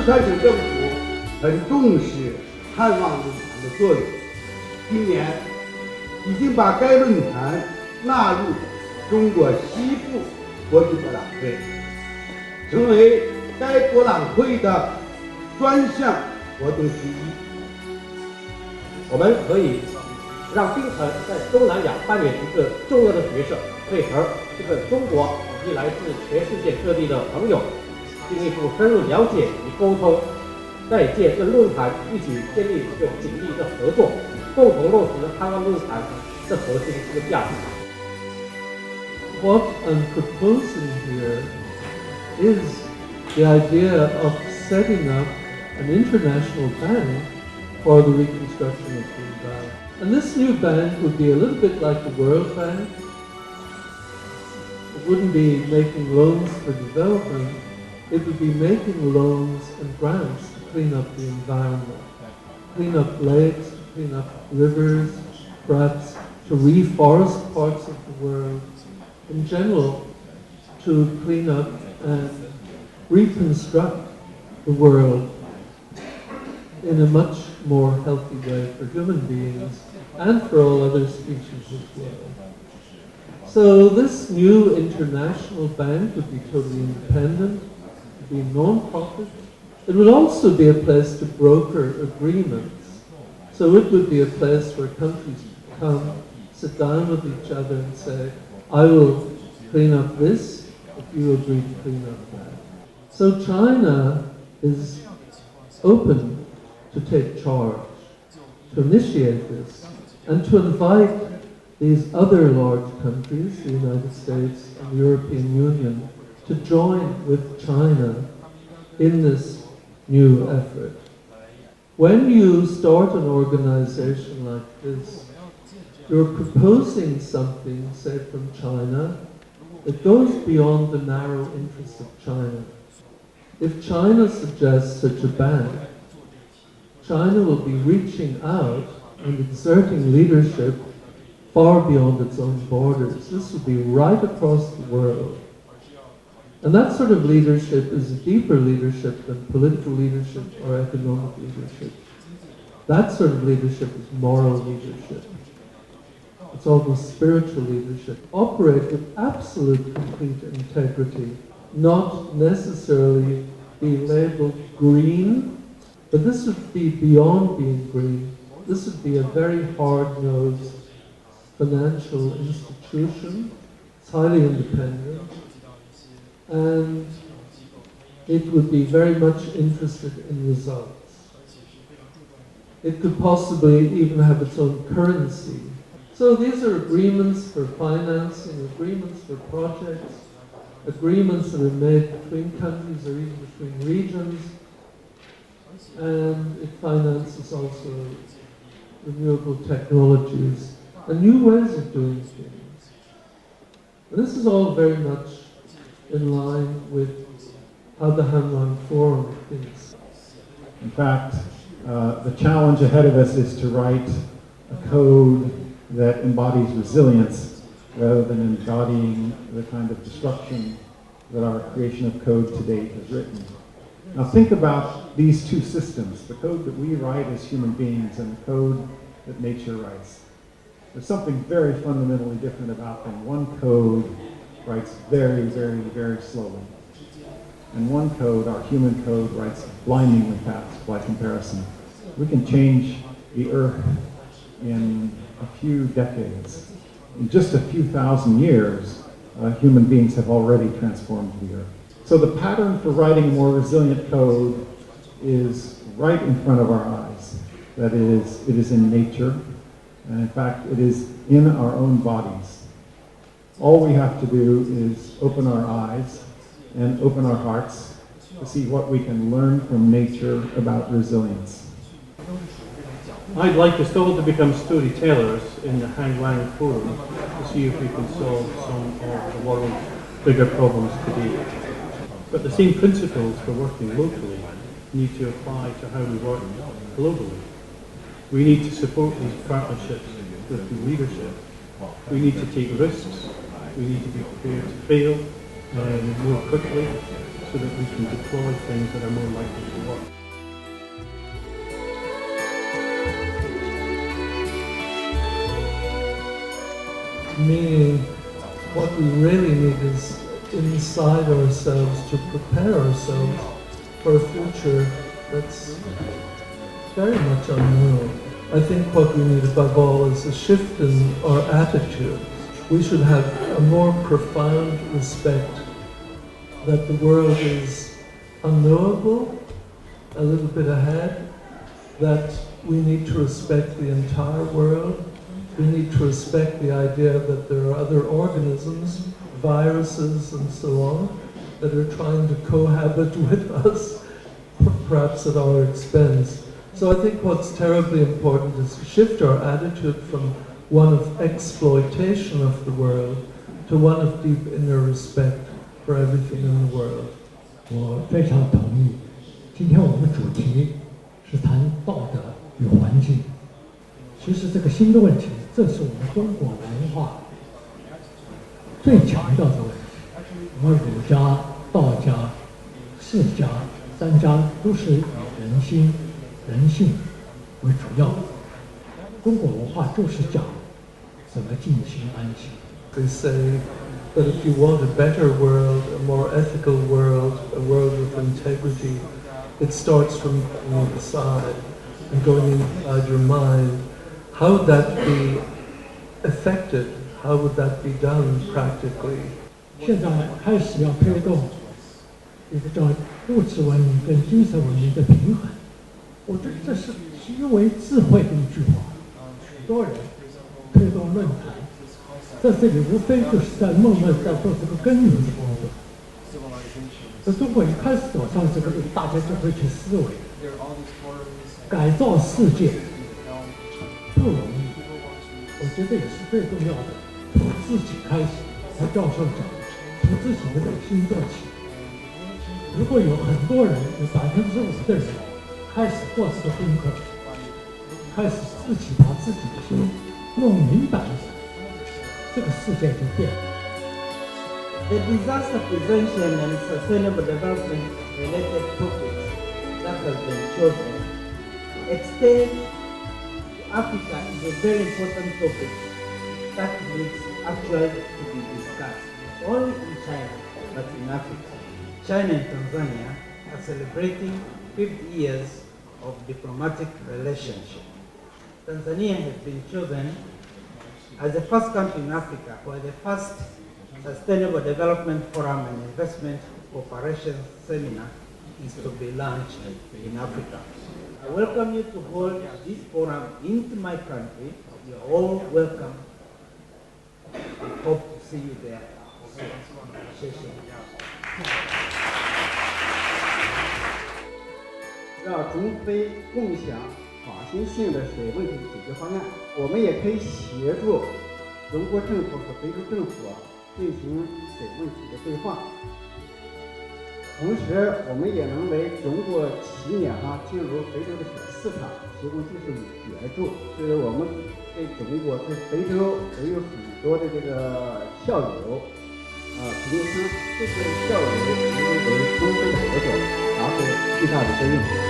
四川省政府很重视汉旺论坛的作用，今年已经把该论坛纳入中国西部国际博览会，成为该博览会的专项活动之一。我们可以让冰城在东南亚扮演一个重要的角色，配合这个中国以及来自全世界各地的朋友，进一步深入了解与沟通，再借这论坛一起建立一个紧密的合作，共同落实汉旺论坛的核心这个价值。What I'm proposing here is the idea of setting up an international bank for the reconstruction of the environment. And this new bank would be a little bit like the World Bank. It wouldn't be making loans for development, it would be making loans and grants to clean up the environment, clean up lakes, to clean up rivers, perhaps to reforest parts of the world, in general, to clean up and reconstruct the world in a much more healthy way for human beings and for all other species as well. So this new international bank would be totally independent, would be non-profit. It would also be a place to broker agreements. So it would be a place where countries come, sit down with each other and say, I will clean up this if you agree to clean up that. So China is open to take charge, to initiate this, and to invite these other large countries, the United States and the European Union, to join with China in this new effort. When you start an organization like this, you're proposing something, say from China, that goes beyond the narrow interests of China. If China suggests such a bank, China will be reaching out and exerting leadership far beyond its own borders. This will be right across the world. And that sort of leadership is a deeper leadership than political leadership or economic leadership. That sort of leadership is moral leadership. It's almost spiritual leadership. Operate with absolute complete integrity, not necessarily be labeled green, but this would be beyond being green. This would be a very hard-nosed financial institution. It's highly independent. And it would be very much interested in results. It could possibly even have its own currency. So these are agreements for financing, agreements for projects, agreements that are made between countries or even between regions. And it finances also renewable technologies and new ways of doing things. And this is all very much in line with how the Hanwang Forum thinks. In fact, the challenge ahead of us is to write a code that embodies resilience rather than embodying the kind of destruction that our creation of code to date has written. Now think about these two systems, the code that we write as human beings and the code that nature writes. There's something very fundamentally different about them. One code writes very, very, very slowly. And one code, our human code, writes blindingly fast by comparison. We can change the Earth in a few decades. In just a few thousand years, human beings have already transformed the Earth. So the pattern for writing a more resilient code is right in front of our eyes. That is, it is in nature, and in fact, it is in our own bodies. All we have to do is open our eyes and open our hearts to see what we can learn from nature about resilience. I'd like us all to become storytellers in the Hanwang Forum to see if we can solve some of the world's bigger problems today. But the same principles for working locally need to apply to how we work globally. We need to support these partnerships with the leadership. We need to take risks. We need to be prepared to fail more quickly so that we can deploy things that are more likely to work. To me, what we really need is inside ourselves to prepare ourselves for a future that's very much unknown. I think what we need above all is a shift in our attitude. We should have a more profound respect that the world is unknowable, a little bit ahead, that we need to respect the entire world. We need to respect the idea that there are other organisms, viruses and so on, that are trying to cohabit with us, perhaps at our expense. So I think what's terribly important is to shift our attitude from one of exploitation of the world to one of deep inner respect for everything in the world. 我非常同意。今天我们主题是谈道德与环境。其实这个新的问题，这是我们中国文化最强调的问题。我们儒家、道家、释家三家都是以人心、人性为主要的。中国文化就是讲怎么静心安心。 They say that if you want a better world, a more ethical world, a world with integrity, it starts from inside and going inside your mind. How would that be affected? How would that be done practically? 现在开始要推动一个叫物质文明跟精神文明的平衡。我觉得这是极为智慧的一句话。许多人推动论坛，在这里无非就是在默默在做这个耕耘的工作。在中国一开始走上这个路，大家就会去思维，改造世界不容易。我觉得也是最重要的，从自己开始。和教授讲，从自己的内心做起。如果有很多人，有5%的人开始做这个功课，开始自己把自己的心弄明白了，这个世界就变了。 The disaster prevention and sustainable development related topics that have been chosen extend to Africa is a very important topic that needs actually to be discussed, not only in China, but in Africa. China and Tanzania are celebrating 50 years of diplomatic relationship. Tanzania has been chosen as the first country in Africa where the first Sustainable Development Forum and Investment Cooperation Seminar is to be launched in Africa. I welcome you to hold this forum into my country. You're all welcome. I hope to see you there soon. 谢谢。让中非共享创新性的水问题解决方案，我们也可以协助中国政府和非洲政府进行水问题的对话。同时，我们也能为中国企业进入非洲的水市场提供技术援助。所以我们对中国、对非洲都有很多的这个校友平常这些校友能够为中非的合作发挥巨大的作用。